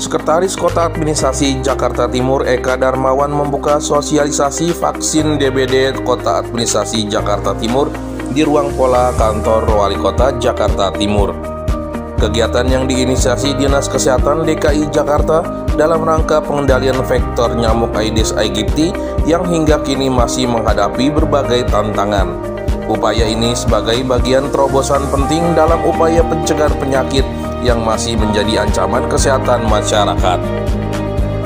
Sekretaris Kota Administrasi Jakarta Timur Eka Darmawan membuka sosialisasi vaksin DBD Kota Administrasi Jakarta Timur di ruang pola kantor Wali Kota Jakarta Timur. Kegiatan yang diinisiasi Dinas Kesehatan DKI Jakarta dalam rangka pengendalian vektor nyamuk Aedes aegypti yang hingga kini masih menghadapi berbagai tantangan. Upaya ini sebagai bagian terobosan penting dalam upaya pencegahan penyakit yang masih menjadi ancaman kesehatan masyarakat.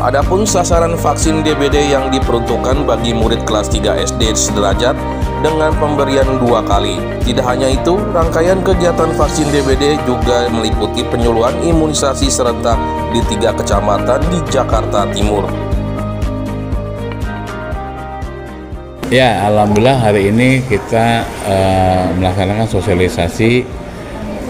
Adapun sasaran vaksin DBD yang diperuntukkan bagi murid kelas 3 SD sederajat dengan pemberian 2 kali. Tidak hanya itu, rangkaian kegiatan vaksin DBD juga meliputi penyuluhan imunisasi serentak di 3 kecamatan di Jakarta Timur. Ya, alhamdulillah hari ini kita melaksanakan sosialisasi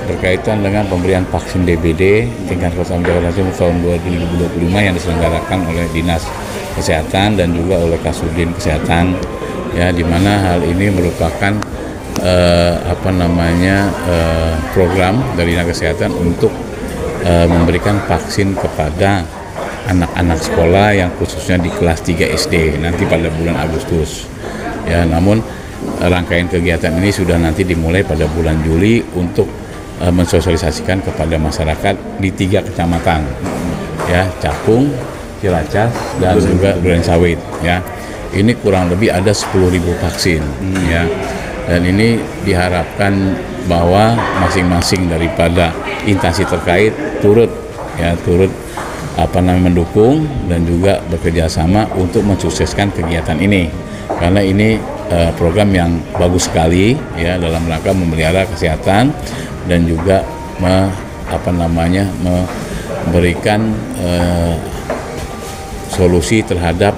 berkaitan dengan pemberian vaksin DBD tingkat Kota Jakarta Timur tahun 2025 yang diselenggarakan oleh Dinas Kesehatan dan juga oleh Kasudin Kesehatan, ya, di mana hal ini merupakan program dari Dinas Kesehatan untuk memberikan vaksin kepada anak-anak sekolah yang khususnya di kelas 3 SD nanti pada bulan Agustus. Ya, namun rangkaian kegiatan ini sudah nanti dimulai pada bulan Juli untuk mensosialisasikan kepada masyarakat di 3 kecamatan, ya, Cakung, Ciracas, dan juga Durensawit. Ya, ini kurang lebih ada 10.000 vaksin, ya, dan ini diharapkan bahwa masing-masing daripada instansi terkait turut mendukung dan juga bekerja sama untuk mensukseskan kegiatan ini, karena ini program yang bagus sekali, ya, dalam rangka memelihara kesehatan dan juga memberikan solusi terhadap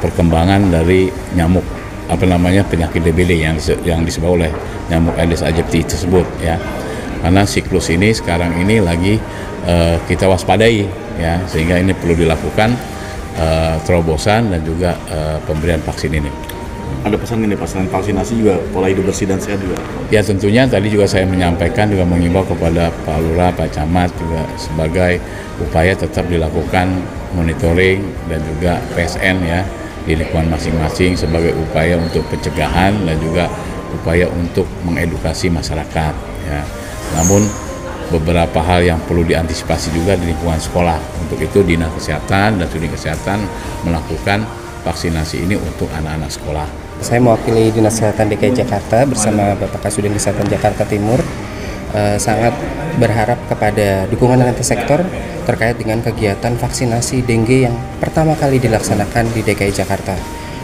perkembangan dari nyamuk penyakit DBD yang disebut oleh nyamuk Aedes aegypti tersebut, ya, karena siklus ini sekarang ini lagi kita waspadai, ya, sehingga ini perlu dilakukan terobosan dan juga pemberian vaksin ini. Ada pesan ini, pesan vaksinasi juga pola hidup bersih dan sehat juga. Ya, tentunya tadi juga saya menyampaikan juga mengimbau kepada Pak Lurah, Pak Camat juga sebagai upaya tetap dilakukan monitoring dan juga PSN, ya, di lingkungan masing-masing sebagai upaya untuk pencegahan dan juga upaya untuk mengedukasi masyarakat, ya. Namun beberapa hal yang perlu diantisipasi juga di lingkungan sekolah. Untuk itu Dinas Kesehatan dan Studi Kesehatan melakukan vaksinasi ini untuk anak-anak sekolah. Saya mewakili Dinas Kesehatan DKI Jakarta bersama Bapak Kasudin Kesehatan Jakarta Timur sangat berharap kepada dukungan lintas sektor terkait dengan kegiatan vaksinasi dengue yang pertama kali dilaksanakan di DKI Jakarta.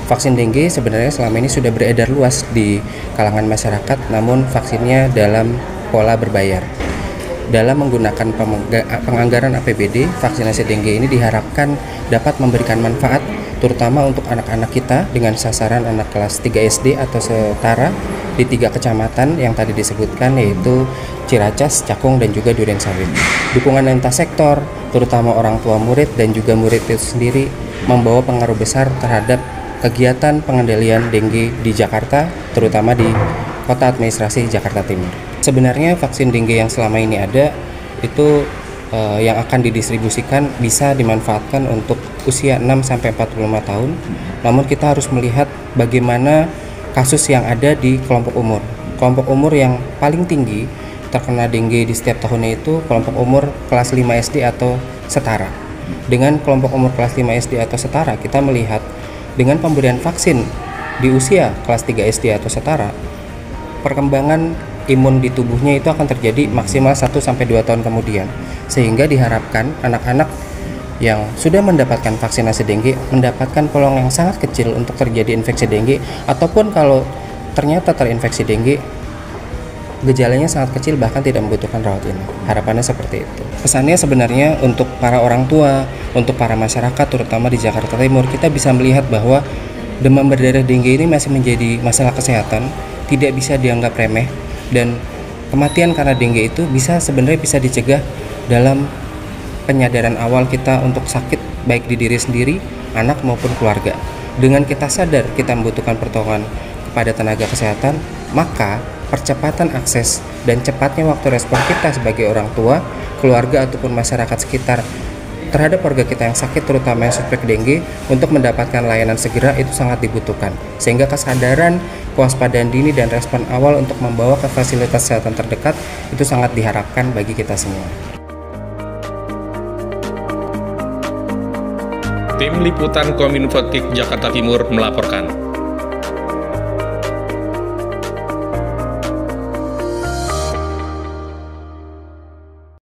Vaksin dengue sebenarnya selama ini sudah beredar luas di kalangan masyarakat, namun vaksinnya dalam pola berbayar. Dalam menggunakan penganggaran APBD, vaksinasi dengue ini diharapkan dapat memberikan manfaat terutama untuk anak-anak kita dengan sasaran anak kelas 3 SD atau setara di 3 kecamatan yang tadi disebutkan, yaitu Ciracas, Cakung, dan juga Durensawit. Dukungan lintas sektor, terutama orang tua murid dan juga murid itu sendiri, membawa pengaruh besar terhadap kegiatan pengendalian dengue di Jakarta, terutama di Kota Administrasi Jakarta Timur. Sebenarnya vaksin dengue yang selama ini ada itu yang akan didistribusikan bisa dimanfaatkan untuk usia 6-45 tahun. Namun kita harus melihat bagaimana kasus yang ada di kelompok umur. Kelompok umur yang paling tinggi terkena dengue di setiap tahunnya itu kelompok umur kelas 5 SD atau setara. Dengan kelompok umur kelas 5 SD atau setara, kita melihat dengan pemberian vaksin di usia kelas 3 SD atau setara, perkembangan imun di tubuhnya itu akan terjadi maksimal 1-2 tahun kemudian, sehingga diharapkan anak-anak yang sudah mendapatkan vaksinasi dengue mendapatkan peluang yang sangat kecil untuk terjadi infeksi dengue, ataupun kalau ternyata terinfeksi dengue gejalanya sangat kecil, bahkan tidak membutuhkan rawat inap. Harapannya seperti itu. Pesannya sebenarnya untuk para orang tua, untuk para masyarakat terutama di Jakarta Timur, kita bisa melihat bahwa demam berdarah dengue ini masih menjadi masalah kesehatan, tidak bisa dianggap remeh, dan kematian karena dengue itu sebenarnya bisa dicegah dalam penyadaran awal kita untuk sakit baik di diri sendiri, anak maupun keluarga. Dengan kita sadar kita membutuhkan pertolongan kepada tenaga kesehatan, maka percepatan akses dan cepatnya waktu respon kita sebagai orang tua, keluarga ataupun masyarakat sekitar terhadap warga kita yang sakit, terutama yang suspek dengue, untuk mendapatkan layanan segera itu sangat dibutuhkan. Sehingga kesadaran, kewaspadaan dini, dan respon awal untuk membawa ke fasilitas kesehatan terdekat itu sangat diharapkan bagi kita semua. Tim Liputan Kominfo Jakarta Timur melaporkan.